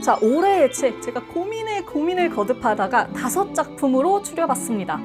자, 올해의 책 제가 고민을 거듭하다가 5작품으로 추려봤습니다.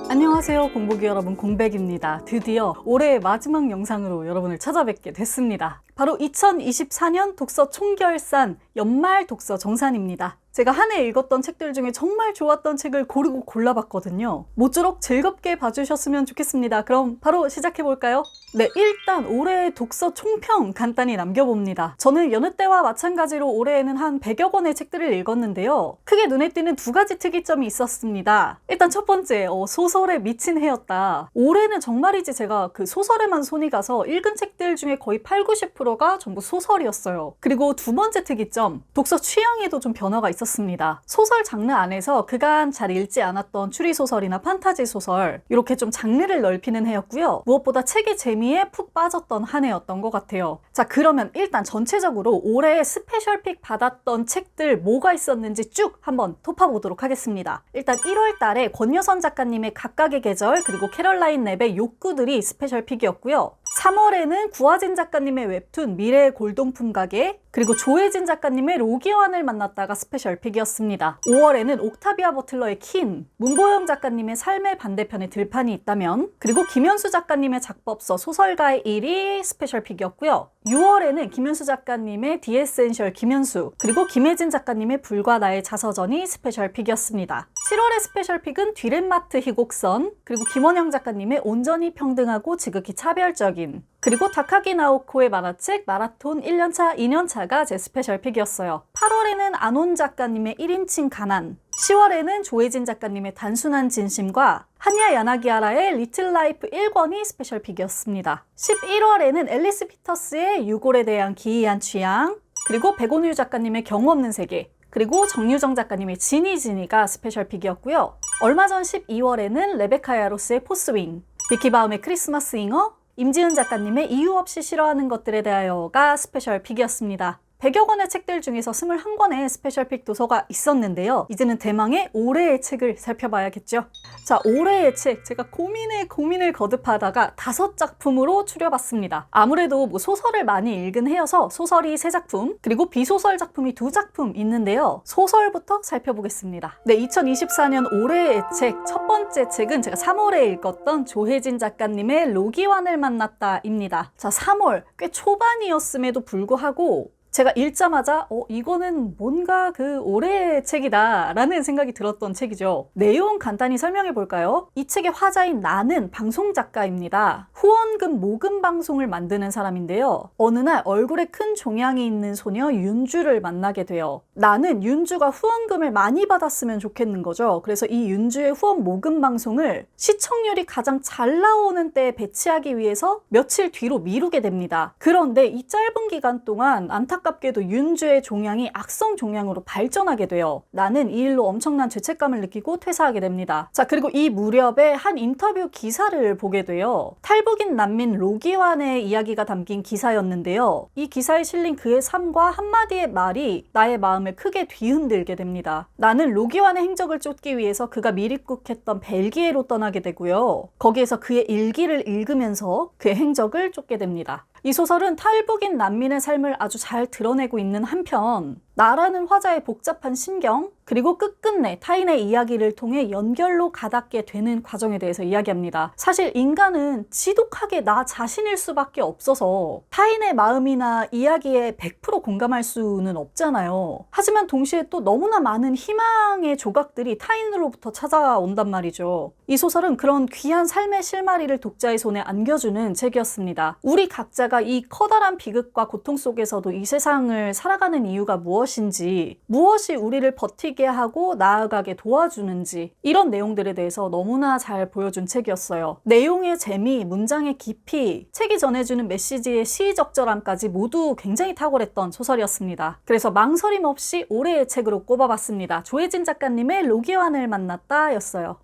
안녕하세요, 공복이 여러분, 공백입니다. 드디어 올해의 마지막 영상으로 여러분을 찾아뵙게 됐습니다. 바로 2024년 독서 총결산 연말 독서 정산입니다. 제가 한 해 읽었던 책들 중에 정말 좋았던 책을 고르고 골라봤거든요. 모쪼록 즐겁게 봐주셨으면 좋겠습니다. 그럼 바로 시작해볼까요? 네, 일단 올해의 독서 총평 간단히 남겨봅니다. 저는 여느 때와 마찬가지로 올해에는 한 100여 권의 책들을 읽었는데요. 크게 눈에 띄는 두 가지 특이점이 있었습니다. 일단 첫 번째, 소설에 미친 해였다. 올해는 정말이지 제가 그 소설에만 손이 가서 읽은 책들 중에 거의 80~90%가 전부 소설이었어요. 그리고 두 번째 특이점, 독서 취향에도 좀 변화가 있었습니다. 소설 장르 안에서 그간 잘 읽지 않았던 추리소설이나 판타지 소설, 이렇게 좀 장르를 넓히는 해였고요. 무엇보다 책의 재미에 푹 빠졌던 한 해였던 것 같아요. 자, 그러면 일단 전체적으로 올해 스페셜픽 받았던 책들 뭐가 있었는지 쭉 한번 톱파보도록 하겠습니다. 일단 1월 달에 권여선 작가님의 각각의 계절, 그리고 캐럴라인 랩의 욕구들이 스페셜픽이었고요. 3월에는 구하진 작가님의 웹툰 미래의 골동품 가게, 그리고 조혜진 작가님의 로기환을 만났다가 스페셜픽이었습니다. 5월에는 옥타비아 버틀러의 킨, 문보영 작가님의 삶의 반대편에 들판이 있다면, 그리고 김현수 작가님의 작법서 소설가의 일이 스페셜픽이었고요. 6월에는 김현수 작가님의 디 에센셜 김현수, 그리고 김혜진 작가님의 불과 나의 자서전이 스페셜픽이었습니다. 7월의 스페셜픽은 뒤렛마트 희곡선, 그리고 김원영 작가님의 온전히 평등하고 지극히 차별적인, 그리고 다카기 나오코의 만화책 마라톤 1년차, 2년차가 제 스페셜픽이었어요. 8월에는 안온 작가님의 1인칭 가난, 10월에는 조혜진 작가님의 단순한 진심과 한야 야나기하라의 리틀 라이프 1권이 스페셜픽이었습니다. 11월에는 앨리스 피터스의 유골에 대한 기이한 취향, 그리고 백온유 작가님의 경우 없는 세계, 그리고 정유정 작가님의 지니가 스페셜픽이었고요. 얼마 전 12월에는 레베카 야로스의 포스윙, 비키 바움의 크리스마스 잉어, 임지은 작가님의 이유 없이 싫어하는 것들에 대하여가 스페셜픽이었습니다. 100여 권의 책들 중에서 21권의 스페셜픽 도서가 있었는데요. 이제는 대망의 올해의 책을 살펴봐야겠죠. 자, 올해의 책 제가 고민을 거듭하다가 5작품으로 추려봤습니다. 아무래도 소설을 많이 읽은 해여서 소설이 3작품, 그리고 비소설 작품이 2작품 있는데요. 소설부터 살펴보겠습니다. 네, 2024년 올해의 책 첫 번째 책은 제가 3월에 읽었던 조혜진 작가님의 로기환을 만났다입니다. 자, 3월 꽤 초반이었음에도 불구하고 제가 읽자마자 이거는 뭔가 그 올해의 책이다 라는 생각이 들었던 책이죠. 내용 간단히 설명해 볼까요? 이 책의 화자인 나는 방송작가입니다. 후원금 모금 방송을 만드는 사람인데요. 어느 날 얼굴에 큰 종양이 있는 소녀 윤주를 만나게 돼요. 나는 윤주가 후원금을 많이 받았으면 좋겠는 거죠. 그래서 이 윤주의 후원 모금 방송을 시청률이 가장 잘 나오는 때에 배치하기 위해서 며칠 뒤로 미루게 됩니다. 그런데 이 짧은 기간 동안 안타깝게도 윤주의 종양이 악성 종양으로 발전하게 돼요. 나는 이 일로 엄청난 죄책감을 느끼고 퇴사하게 됩니다. 자, 그리고 이 무렵에 한 인터뷰 기사를 보게 돼요. 탈북인 난민 로기환의 이야기가 담긴 기사였는데요. 이 기사에 실린 그의 삶과 한마디의 말이 나의 마음을 크게 뒤흔들게 됩니다. 나는 로기환의 행적을 쫓기 위해서 그가 미립국했던 벨기에로 떠나게 되고요. 거기에서 그의 일기를 읽으면서 그의 행적을 쫓게 됩니다. 이 소설은 탈북인 난민의 삶을 아주 잘 드러내고 있는 한편, 나라는 화자의 복잡한 심경, 그리고 끝끝내 타인의 이야기를 통해 연결로 가닿게 되는 과정에 대해서 이야기합니다. 사실 인간은 지독하게 나 자신일 수밖에 없어서 타인의 마음이나 이야기에 100% 공감할 수는 없잖아요. 하지만 동시에 또 너무나 많은 희망의 조각들이 타인으로부터 찾아온단 말이죠. 이 소설은 그런 귀한 삶의 실마리를 독자의 손에 안겨주는 책이었습니다. 우리 각자가 이 커다란 비극과 고통 속에서도 이 세상을 살아가는 이유가 무엇인지, 무엇이 우리를 버티게 하고 나아가게 도와주는지, 이런 내용들에 대해서 너무나 잘 보여준 책이었어요. 내용의 재미, 문장의 깊이, 책이 전해주는 메시지의 시의적절함까지 모두 굉장히 탁월했던 소설이었습니다. 그래서 망설임 없이 올해의 책으로 꼽아봤습니다. 조혜진 작가님의 로기환을 만났다 였어요.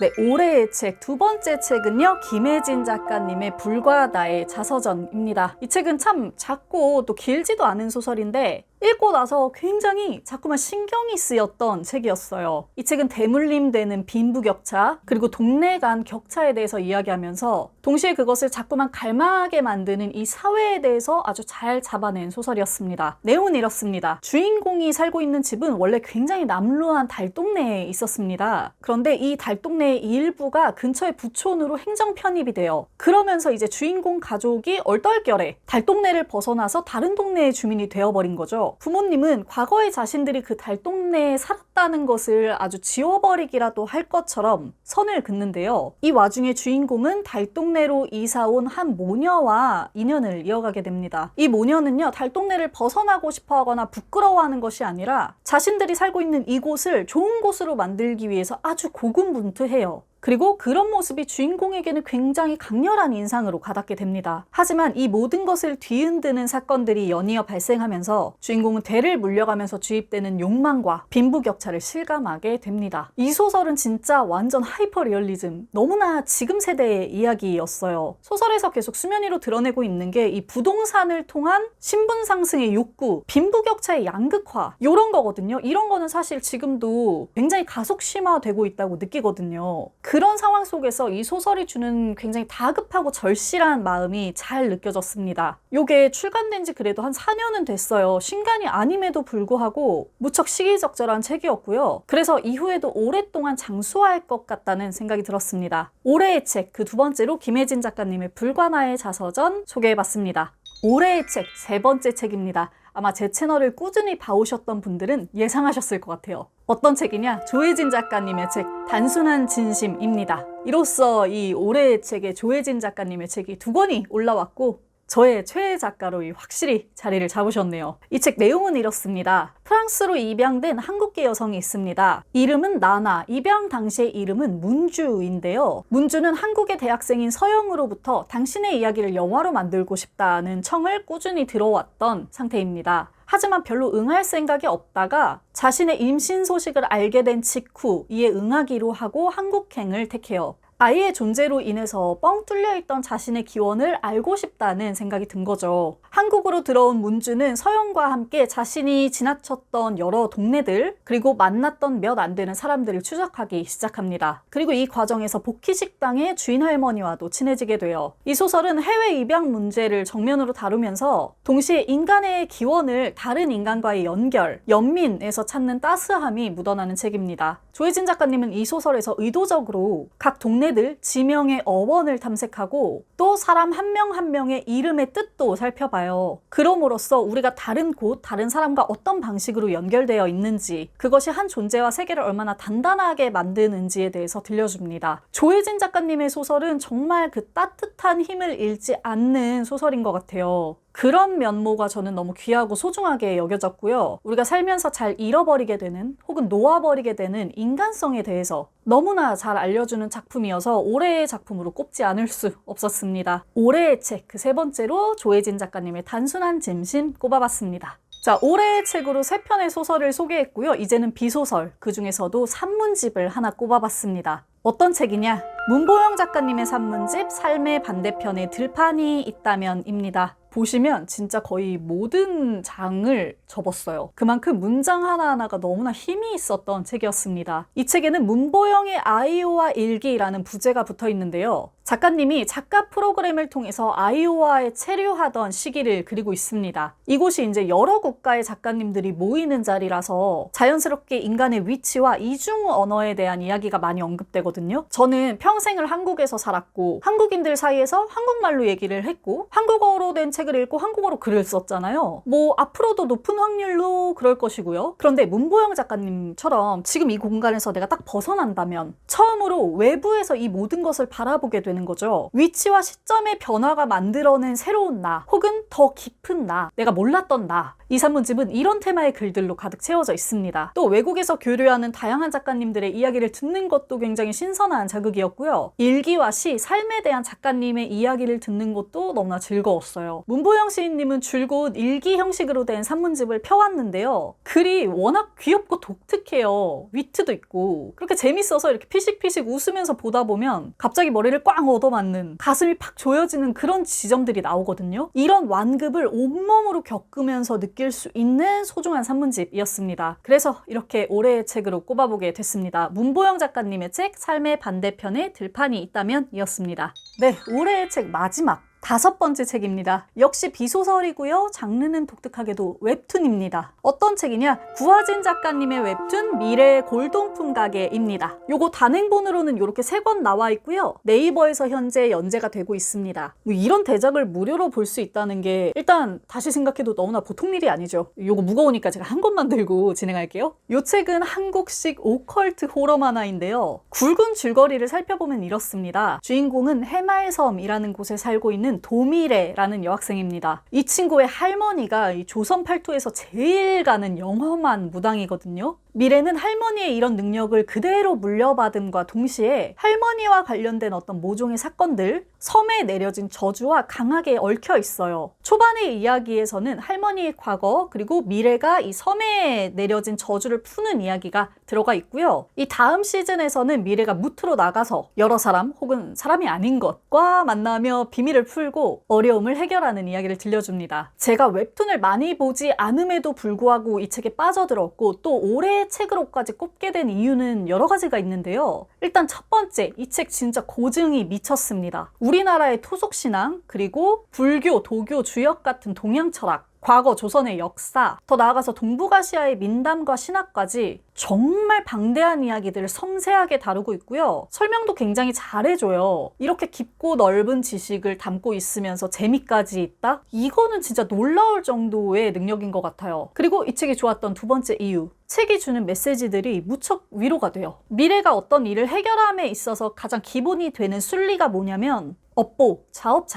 네, 올해의 책 두 번째 책은요, 김혜진 작가님의 불과 나의 자서전입니다. 이 책은 참 작고 또 길지도 않은 소설인데 읽고 나서 굉장히 자꾸만 신경이 쓰였던 책이었어요. 이 책은 대물림되는 빈부격차, 그리고 동네 간 격차에 대해서 이야기하면서 동시에 그것을 자꾸만 갈망하게 만드는 이 사회에 대해서 아주 잘 잡아낸 소설이었습니다. 내용은 이렇습니다. 주인공이 살고 있는 집은 원래 굉장히 남루한 달동네에 있었습니다. 그런데 이 달동네의 일부가 근처의 부촌으로 행정 편입이 돼요. 그러면서 이제 주인공 가족이 얼떨결에 달동네를 벗어나서 다른 동네의 주민이 되어버린 거죠. 부모님은 과거에 자신들이 그 달동네에 살았다는 것을 아주 지워버리기라도 할 것처럼 선을 긋는데요. 이 와중에 주인공은 달동네로 이사온 한 모녀와 인연을 이어가게 됩니다. 이 모녀는요, 달동네를 벗어나고 싶어 하거나 부끄러워하는 것이 아니라 자신들이 살고 있는 이곳을 좋은 곳으로 만들기 위해서 아주 고군분투해요. 그리고 그런 모습이 주인공에게는 굉장히 강렬한 인상으로 가닿게 됩니다. 하지만 이 모든 것을 뒤흔드는 사건들이 연이어 발생하면서 주인공은 대를 물려가면서 주입되는 욕망과 빈부격차를 실감하게 됩니다. 이 소설은 진짜 완전 하이퍼 리얼리즘, 너무나 지금 세대의 이야기였어요. 소설에서 계속 수면 위로 드러내고 있는 게 이 부동산을 통한 신분 상승의 욕구, 빈부격차의 양극화, 이런 거거든요. 이런 거는 사실 지금도 굉장히 가속 심화되고 있다고 느끼거든요. 그런 상황 속에서 이 소설이 주는 굉장히 다급하고 절실한 마음이 잘 느껴졌습니다. 요게 출간된 지 그래도 한 4년은 됐어요. 신간이 아님에도 불구하고 무척 시기적절한 책이었고요. 그래서 이후에도 오랫동안 장수할 것 같다는 생각이 들었습니다. 올해의 책, 그 두 번째로 김혜진 작가님의 불관화의 자서전 소개해봤습니다. 올해의 책, 세 번째 책입니다. 아마 제 채널을 꾸준히 봐오셨던 분들은 예상하셨을 것 같아요. 어떤 책이냐? 조혜진 작가님의 책 단순한 진심입니다. 이로써 이 올해의 책에 조혜진 작가님의 책이 2권이 올라왔고 저의 최애 작가로 확실히 자리를 잡으셨네요. 이 책 내용은 이렇습니다. 프랑스로 입양된 한국계 여성이 있습니다. 이름은 나나, 입양 당시의 이름은 문주인데요. 문주는 한국의 대학생인 서영으로부터 당신의 이야기를 영화로 만들고 싶다는 청을 꾸준히 들어왔던 상태입니다. 하지만 별로 응할 생각이 없다가 자신의 임신 소식을 알게 된 직후 이에 응하기로 하고 한국행을 택해요. 아이의 존재로 인해서 뻥 뚫려있던 자신의 기원을 알고 싶다는 생각이 든 거죠. 한국으로 들어온 문주는 서영과 함께 자신이 지나쳤던 여러 동네들, 그리고 만났던 몇 안 되는 사람들을 추적하기 시작합니다. 그리고 이 과정에서 복희식당의 주인 할머니와도 친해지게 돼요. 이 소설은 해외 입양 문제를 정면으로 다루면서 동시에 인간의 기원을 다른 인간과의 연결, 연민에서 찾는 따스함이 묻어나는 책입니다. 조혜진 작가님은 이 소설에서 의도적으로 각 동네들 지명의 어원을 탐색하고 또 사람 한 명 한 명의 이름의 뜻도 살펴봐요. 그럼으로써 우리가 다른 곳, 다른 사람과 어떤 방식으로 연결되어 있는지, 그것이 한 존재와 세계를 얼마나 단단하게 만드는지에 대해서 들려줍니다. 조혜진 작가님의 소설은 정말 그 따뜻한 힘을 잃지 않는 소설인 것 같아요. 그런 면모가 저는 너무 귀하고 소중하게 여겨졌고요. 우리가 살면서 잘 잃어버리게 되는 혹은 놓아버리게 되는 인간성에 대해서 너무나 잘 알려주는 작품이어서 올해의 작품으로 꼽지 않을 수 없었습니다. 올해의 책, 그 세 번째로 조혜진 작가님의 단순한 진심 꼽아봤습니다. 자, 올해의 책으로 3편의 소설을 소개했고요. 이제는 비소설, 그 중에서도 산문집을 하나 꼽아봤습니다. 어떤 책이냐? 문보영 작가님의 산문집 삶의 반대편에 들판이 있다면입니다. 보시면 진짜 거의 모든 장을 접었어요. 그만큼 문장 하나하나가 너무나 힘이 있었던 책이었습니다. 이 책에는 문보영의 아이오와 일기라는 부제가 붙어 있는데요. 작가님이 작가 프로그램을 통해서 아이오와에 체류하던 시기를 그리고 있습니다. 이곳이 이제 여러 국가의 작가님들이 모이는 자리라서 자연스럽게 인간의 위치와 이중 언어에 대한 이야기가 많이 언급되거든요. 저는 평생을 한국에서 살았고 한국인들 사이에서 한국말로 얘기를 했고 한국어로 된 책을 읽고 한국어로 글을 썼잖아요. 뭐 앞으로도 높은 확률로 그럴 것이고요. 그런데 문보영 작가님처럼 지금 이 공간에서 내가 딱 벗어난다면 처음으로 외부에서 이 모든 것을 바라보게 되는 거죠. 위치와 시점의 변화가 만들어낸 새로운 나, 혹은 더 깊은 나, 내가 몰랐던 나. 이 산문집은 이런 테마의 글들로 가득 채워져 있습니다. 또 외국에서 교류하는 다양한 작가님들의 이야기를 듣는 것도 굉장히 신선한 자극이었고요. 좋았고요. 일기와 시, 삶에 대한 작가님의 이야기를 듣는 것도 너무나 즐거웠어요. 문보영 시인님은 줄곧 일기 형식으로 된 산문집을 펴왔는데요. 글이 워낙 귀엽고 독특해요. 위트도 있고 그렇게 재밌어서 이렇게 피식피식 웃으면서 보다 보면 갑자기 머리를 꽝 얻어맞는, 가슴이 팍 조여지는 그런 지점들이 나오거든요. 이런 완급을 온몸으로 겪으면서 느낄 수 있는 소중한 산문집이었습니다. 그래서 이렇게 올해의 책으로 꼽아보게 됐습니다. 문보영 작가님의 책 삶의 반대편에 들판이 있다면 이었습니다. 네, 올해의 책 마지막 5번째 책입니다. 역시 비소설이고요. 장르는 독특하게도 웹툰입니다. 어떤 책이냐? 구하진 작가님의 웹툰 미래의 골동품 가게입니다. 요거 단행본으로는 이렇게 3권 나와 있고요. 네이버에서 현재 연재가 되고 있습니다. 뭐 이런 대작을 무료로 볼 수 있다는 게 일단 다시 생각해도 너무나 보통 일이 아니죠. 요거 무거우니까 제가 한 권만 들고 진행할게요. 요 책은 한국식 오컬트 호러 만화인데요. 굵은 줄거리를 살펴보면 이렇습니다. 주인공은 해말섬이라는 곳에 살고 있는 도미래라는 여학생입니다. 이 친구의 할머니가 이 조선 팔도에서 제일 가는 영험한 무당이거든요. 미래는 할머니의 이런 능력을 그대로 물려받음과 동시에 할머니와 관련된 어떤 모종의 사건들, 섬에 내려진 저주와 강하게 얽혀 있어요. 초반의 이야기에서는 할머니의 과거 그리고 미래가 이 섬에 내려진 저주를 푸는 이야기가 들어가 있고요. 이 다음 시즌에서는 미래가 무트로 나가서 여러 사람 혹은 사람이 아닌 것과 만나며 비밀을 풀고 어려움을 해결하는 이야기를 들려줍니다. 제가 웹툰을 많이 보지 않음에도 불구하고 이 책에 빠져들었고 또 올해의 책으로까지 꼽게 된 이유는 여러 가지가 있는데요. 일단 첫 번째, 이 책 진짜 고증이 미쳤습니다. 우리나라의 토속신앙 그리고 불교, 도교, 주역 같은 동양 철학, 과거 조선의 역사, 더 나아가서 동북아시아의 민담과 신화까지 정말 방대한 이야기들을 섬세하게 다루고 있고요. 설명도 굉장히 잘해줘요. 이렇게 깊고 넓은 지식을 담고 있으면서 재미까지 있다? 이거는 진짜 놀라울 정도의 능력인 것 같아요. 그리고 이 책이 좋았던 두 번째 이유. 책이 주는 메시지들이 무척 위로가 돼요. 미래가 어떤 일을 해결함에 있어서 가장 기본이 되는 순리가 뭐냐면 업보,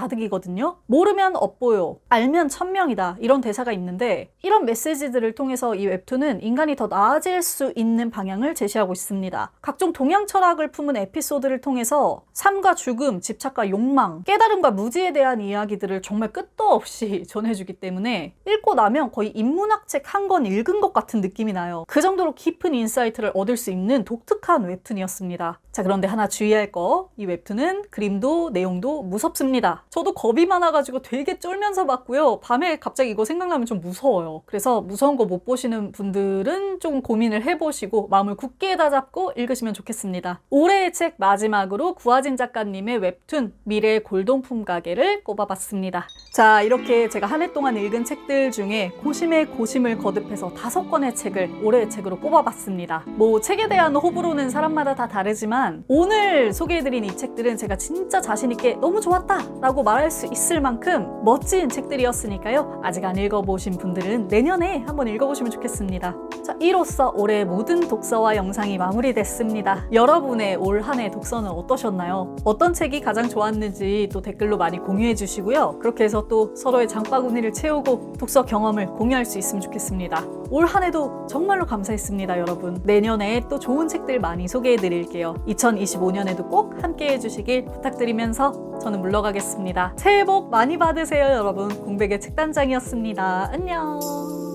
자업자득이거든요. 모르면 업보요, 알면 천명이다, 이런 대사가 있는데 이런 메시지들을 통해서 이 웹툰은 인간이 더 나아질 수 있는 방향을 제시하고 있습니다. 각종 동양 철학을 품은 에피소드를 통해서 삶과 죽음, 집착과 욕망, 깨달음과 무지에 대한 이야기들을 정말 끝도 없이 전해주기 때문에 읽고 나면 거의 인문학 책 한 권 읽은 것 같은 느낌이 나요. 그 정도로 깊은 인사이트를 얻을 수 있는 독특한 웹툰이었습니다. 자, 그런데 하나 주의할 거, 이 웹툰은 그림도 내용도 무섭습니다. 저도 겁이 많아가지고 되게 쫄면서 봤고요. 밤에 갑자기 이거 생각나면 좀 무서워요. 그래서 무서운 거 못 보시는 분들은 조금 고민을 해보시고 마음을 굳게 다잡고 읽으시면 좋겠습니다. 올해의 책 마지막으로 구하진 작가님의 웹툰 미래의 골동품 가게를 꼽아봤습니다. 자, 이렇게 제가 한 해 동안 읽은 책들 중에 고심에 고심을 거듭해서 5권의 책을 올해의 책으로 꼽아봤습니다. 뭐 책에 대한 호불호는 사람마다 다 다르지만 오늘 소개해드린 이 책들은 제가 진짜 자신있게 너무 좋았다 라고 말할 수 있을 만큼 멋진 책들이었으니까요. 아직 안 읽어보신 분들은 내년에 한번 읽어보시면 좋겠습니다. 자, 이로써 올해 모든 독서와 영상이 마무리됐습니다. 여러분의 올 한 해 독서는 어떠셨나요? 어떤 책이 가장 좋았는지 또 댓글로 많이 공유해 주시고요. 그렇게 해서 또 서로의 장바구니를 채우고 독서 경험을 공유할 수 있으면 좋겠습니다. 올 한 해도 정말로 감사했습니다, 여러분. 내년에 또 좋은 책들 많이 소개해 드릴게요. 2025년에도 꼭 함께 해주시길 부탁드리면서 저는 물러가겠습니다. 새해 복 많이 받으세요, 여러분. 공백의 책단장이었습니다. 안녕.